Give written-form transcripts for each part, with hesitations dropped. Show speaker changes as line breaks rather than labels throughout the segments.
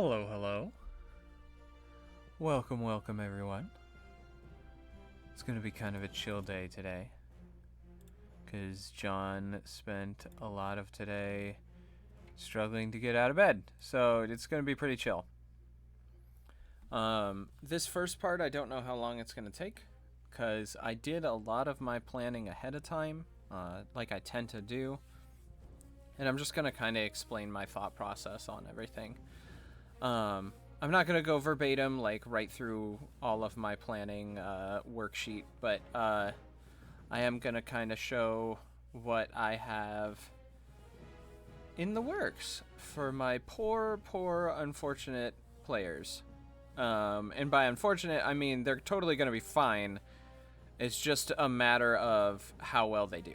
Hello, hello. Welcome everyone. It's gonna be kind of a chill day today, because John spent a lot of today struggling to get out of bed, so it's gonna be pretty chill. This first part, I don't know how long it's gonna take, because I did a lot of my planning ahead of time, like I tend to do, and I'm just gonna kind of explain my thought process on everything. I'm not going to go verbatim, like, right through all of my planning worksheet, but I am going to kind of show what I have in the works for my poor, unfortunate players. And by unfortunate, I mean they're totally going to be fine. It's just a matter of how well they do.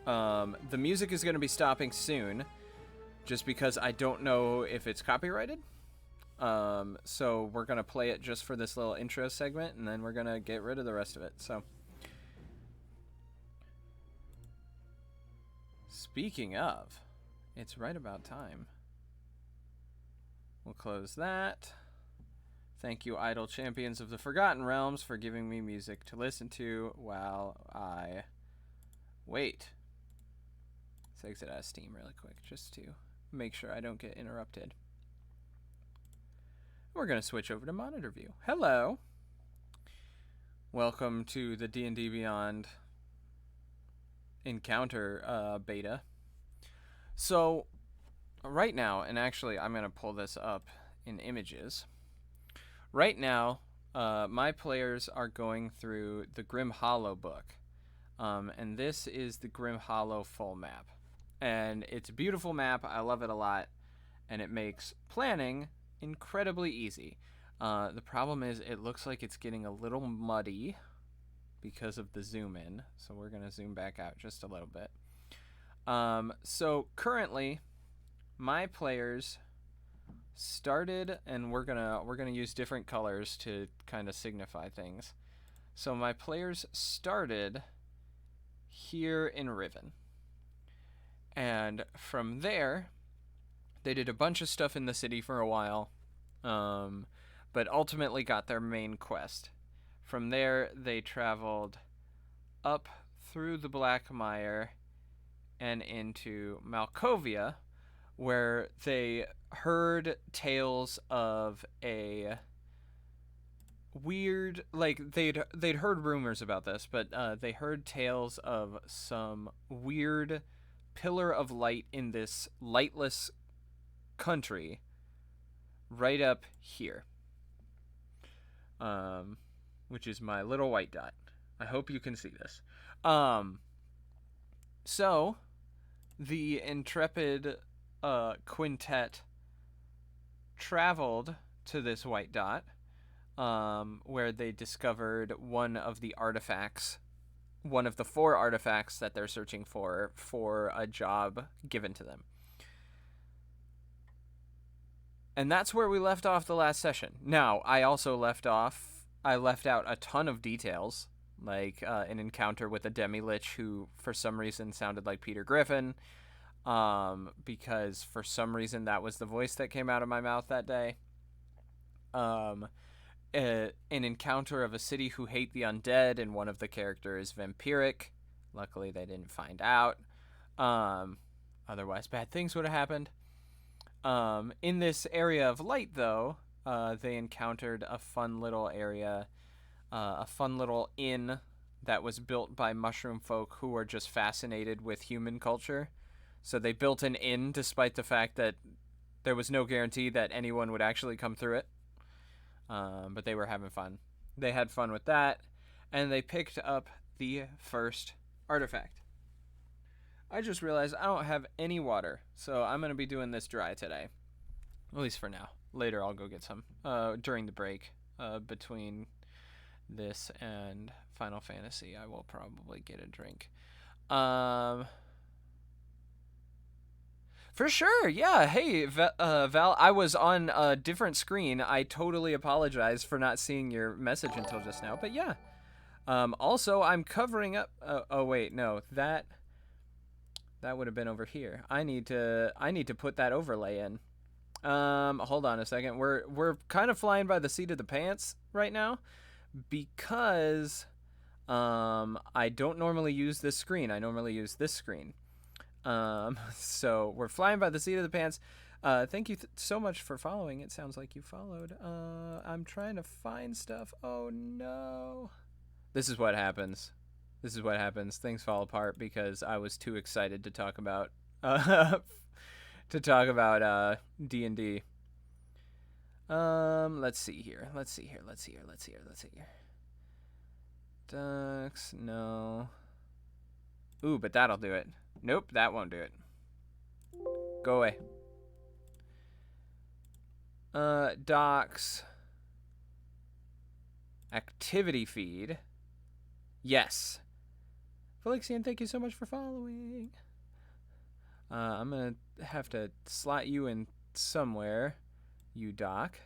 The music is going to be stopping soon, just because I don't know if it's copyrighted. So we're going to play it just for this little intro segment, and then we're going to get rid of the rest of it. So, speaking of, it's right about time. We'll close that. Thank you, Idle Champions of the Forgotten Realms, for giving me music to listen to while I wait. Let's exit out of Steam really quick, just to make sure I don't get interrupted. We're going to switch over to monitor view. Hello. Welcome to the D&D Beyond Encounter beta. So, right now, and actually I'm going to pull this up in images. Right now, my players are going through the Grim Hollow book. And this is the Grim Hollow full map. And it's a beautiful map. I love it a lot. And it makes planning incredibly easy. The problem is it looks like it's getting a little muddy because of the zoom in. So we're going to zoom back out just a little bit. So currently, my players started, and we're gonna use different colors to kind of signify things. So my players started here in Riven. And from there, they did a bunch of stuff in the city for a while, but ultimately got their main quest. From there, they traveled up through the Black Mire and into Malkovia, where they heard tales of a weird, like, they'd heard rumors about this, but they heard tales of some weird pillar of light in this lightless country right up here, which is my little white dot. I hope you can see this. So the intrepid quintet traveled to this white dot, where they discovered one of the artifacts, one of the 4 artifacts that they're searching for a job given to them. And that's where we left off the last session. Now, I also left out a ton of details, like an encounter with a demi-lich who, for some reason, sounded like Peter Griffin, because for some reason that was the voice that came out of my mouth that day. An encounter of a city who hate the undead, and one of the characters is vampiric. Luckily, they didn't find out. Otherwise, bad things would have happened. In this area of light, though, they encountered a fun little area, a fun little inn that was built by mushroom folk who were just fascinated with human culture. So they built an inn despite the fact that there was no guarantee that anyone would actually come through it. But they were having fun. They had fun with that, and they picked up the first artifact. I just realized I don't have any water, so I'm going to be doing this dry today. At least for now. Later I'll go get some during the break between this and Final Fantasy. I will probably get a drink. For sure, yeah. Hey, Val, I was on a different screen. I totally apologize for not seeing your message until just now, but yeah. Also, I'm covering up... oh, wait, no. That would have been over here. I need to put that overlay in. Hold on a second. We're kind of flying by the seat of the pants right now because I don't normally use this screen. I normally use this screen. So we're flying by the seat of the pants. Thank you so much for following. It sounds like you followed. I'm trying to find stuff. Oh no. This is what happens. This is what happens. Things fall apart because I was too excited to talk about D&D. Let's see here. Ducks, no. Ooh, but that'll do it. Nope, that won't do it. Go away. Docs. Activity feed. Yes. Felixian, thank you so much for following. I'm gonna have to slot you in somewhere, you doc.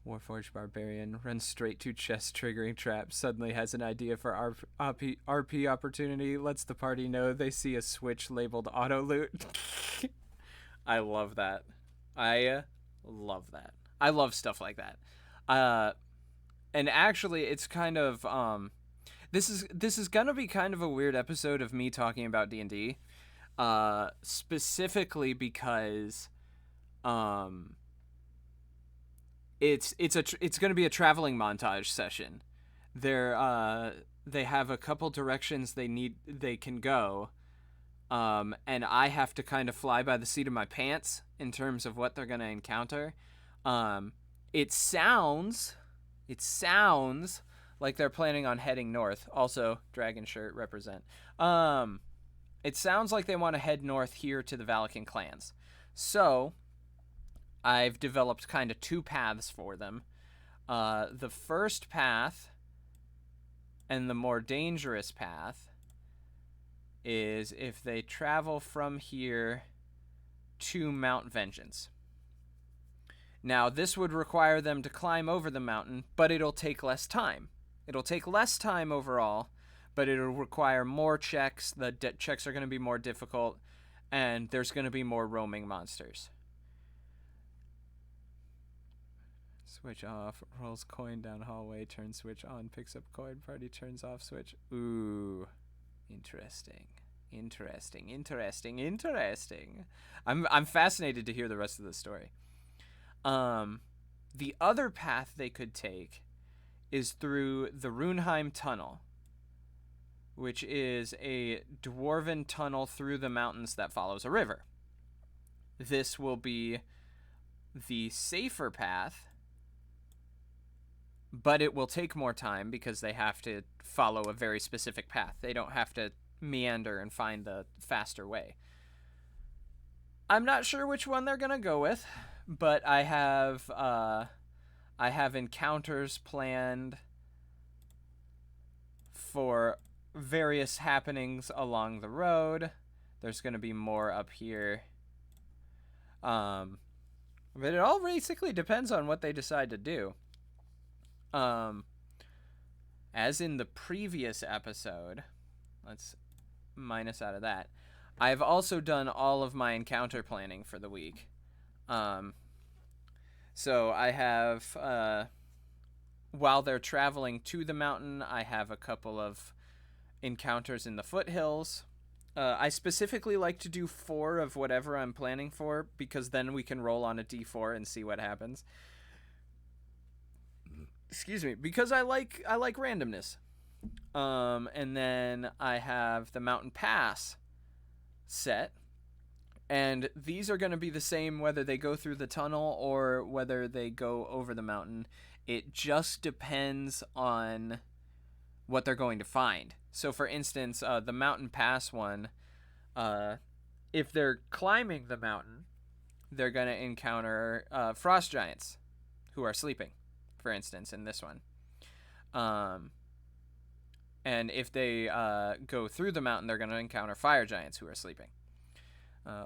Warforged Barbarian runs straight to chest triggering trap. Suddenly has an idea for RP opportunity. Lets the party know they see a switch labeled auto loot. I love that. I love that. I love stuff like that. And actually, it's kind of this is gonna be kind of a weird episode of me talking about D&D, specifically because it's going to be a traveling montage session. They have a couple directions they can go, and I have to kind of fly by the seat of my pants in terms of what they're going to encounter. It sounds like they're planning on heading north. Also, dragon shirt represent. It sounds like they want to head north here to the Valakin clans. So I've developed kind of two paths for them. The first path and the more dangerous path is if they travel from here to Mount Vengeance. Now, this would require them to climb over the mountain, but it'll take less time. It'll take less time overall, but it'll require more checks. The checks are going to be more difficult, and there's going to be more roaming monsters. Switch off, rolls coin down hallway, turns switch on, picks up coin, party turns off switch. Ooh, interesting. I'm fascinated to hear the rest of the story. The other path they could take is through the Runheim Tunnel, which is a dwarven tunnel through the mountains that follows a river. This will be the safer path, but it will take more time because they have to follow a very specific path. They don't have to meander and find the faster way. I'm not sure which one they're gonna go with, but I have encounters planned for various happenings along the road. There's gonna be more up here. But it all basically depends on what they decide to do. As in the previous episode, let's minus out of that. I've also done all of my encounter planning for the week. So I have, while they're traveling to the mountain, I have a couple of encounters in the foothills. I specifically like to do 4 of whatever I'm planning for, because then we can roll on a d4 and see what happens. Excuse me, because I like randomness. And then I have the mountain pass set, and these are going to be the same whether they go through the tunnel or whether they go over the mountain. It just depends on what they're going to find. So for instance, the mountain pass one, if they're climbing the mountain, they're going to encounter frost giants who are sleeping, for instance, in this one. And if they go through the mountain, they're going to encounter fire giants who are sleeping.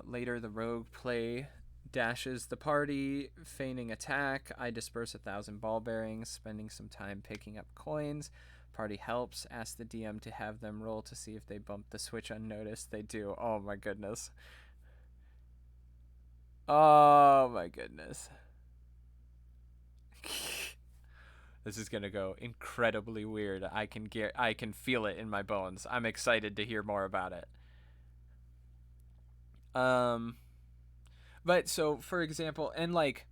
Later, the rogue play dashes the party, feigning attack. I disperse 1,000 ball bearings, spending some time picking up coins. Party helps. Ask the DM to have them roll to see if they bump the switch unnoticed. They do. Oh my goodness. Oh my goodness. This is gonna go incredibly weird. I can feel it in my bones. I'm excited to hear more about it. But so for example, and like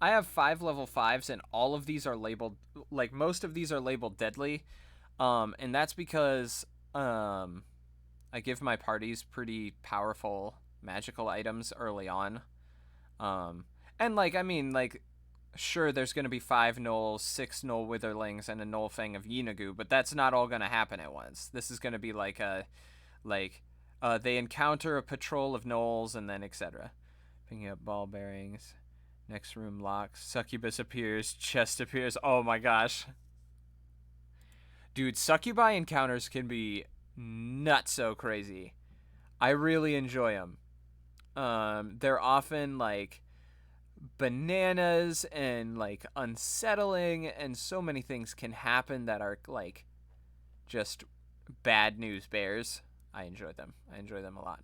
I have 5 level 5s and all of these are labeled, like most of these are labeled deadly. And that's because I give my parties pretty powerful magical items early on. And like I mean like sure there's going to be 5 gnolls, 6 gnoll witherlings and a gnoll fang of Yeenagoo, but that's not all going to happen at once. This is going to be like they encounter a patrol of gnolls and then etc. Picking up ball bearings. Next room locks. Succubus appears. Chest appears. Oh my gosh. Dude, succubi encounters can be nuts so crazy. I really enjoy them. They're often like bananas and like unsettling, and so many things can happen that are like just bad news bears. I enjoy them. I enjoy them a lot.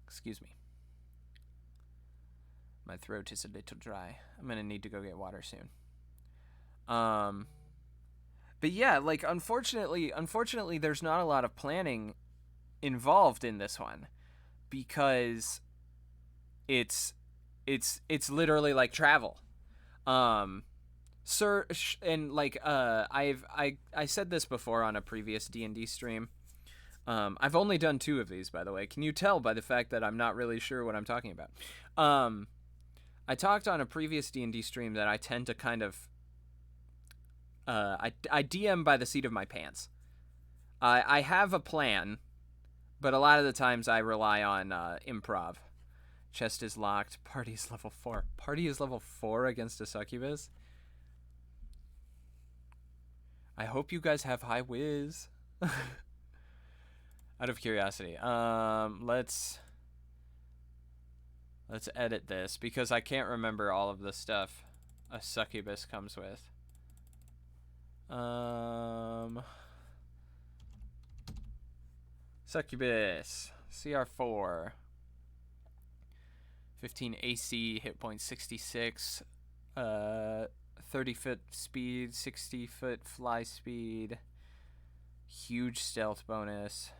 Excuse me. My throat is a little dry. I'm gonna need to go get water soon. But yeah, like unfortunately, there's not a lot of planning involved in this one because it's literally like travel. Sir, and like I said this before on a previous D&D stream. I've only done 2 of these, by the way. Can you tell by the fact that I'm not really sure what I'm talking about? I talked on a previous D&D stream that I tend to kind of I DM by the seat of my pants. I have a plan, but a lot of the times I rely on improv. Chest is locked. Party is level 4. Party is level 4 against a succubus? I hope you guys have high whiz. Out of curiosity. Let's edit this because I can't remember all of the stuff a succubus comes with. Succubus. CR4. 15 AC, hit point 66. 30-foot speed, 60-foot fly speed. Huge stealth bonus.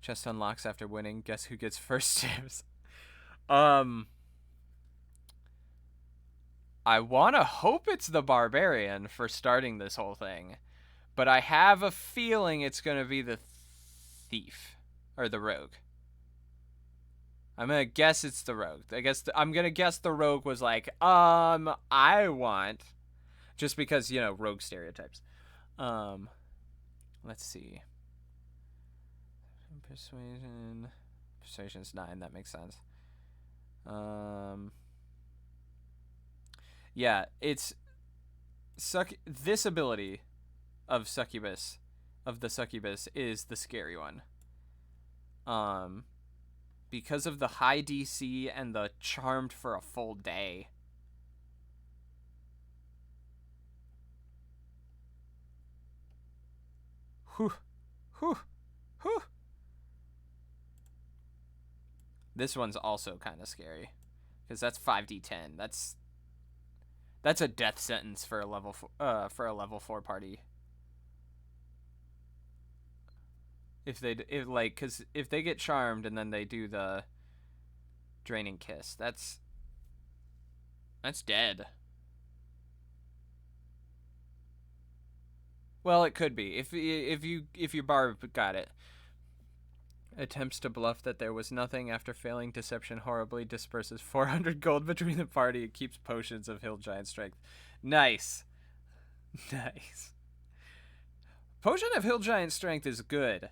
Chest unlocks after winning. Guess who gets first dibs? I want to hope it's the barbarian for starting this whole thing, but I have a feeling it's going to be the thief or the rogue. I'm going to guess it's the rogue. I'm going to guess the rogue was like, I want, just because, you know, rogue stereotypes. Let's see. Persuasion's 9, that makes sense. Yeah, it's this ability of the succubus is the scary one. Because of the high DC and the charmed for a full day. Whew. Whew. Whew. This one's also kind of scary because that's 5d10. That's a death sentence for a level 4 party. If they get charmed and then they do the draining kiss, that's dead. Well, it could be if your barb got it. Attempts to bluff that there was nothing after failing deception horribly, disperses 400 gold between the party and keeps potions of hill giant strength. Nice. Nice. Potion of hill giant strength is good.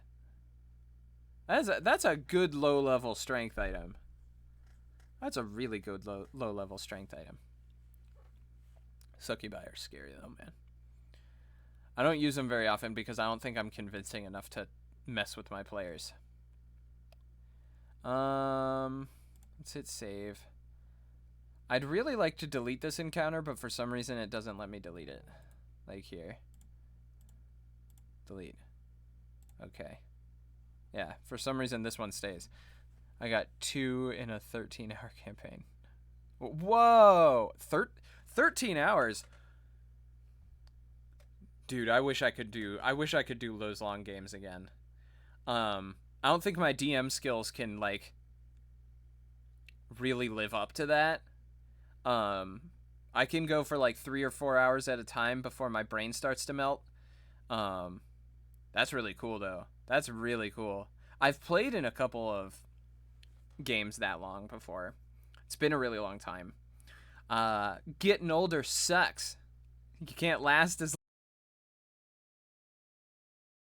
That's a good low level strength item. That's a really good low level strength item. Succubi are scary though, man. I don't use them very often because I don't think I'm convincing enough to mess with my players. Let's hit save. I'd really like to delete this encounter, but for some reason it doesn't let me delete it. Like here. Delete. Okay. Yeah, for some reason this one stays. I got 2 in a 13-hour campaign. Whoa! 13 hours? Dude, I wish I could do those long games again. I don't think my DM skills can, like, really live up to that. I can go for like 3 or 4 hours at a time before my brain starts to melt. That's really cool though. That's really cool. I've played in a couple of games that long before. It's been a really long time. Getting older sucks. You can't last as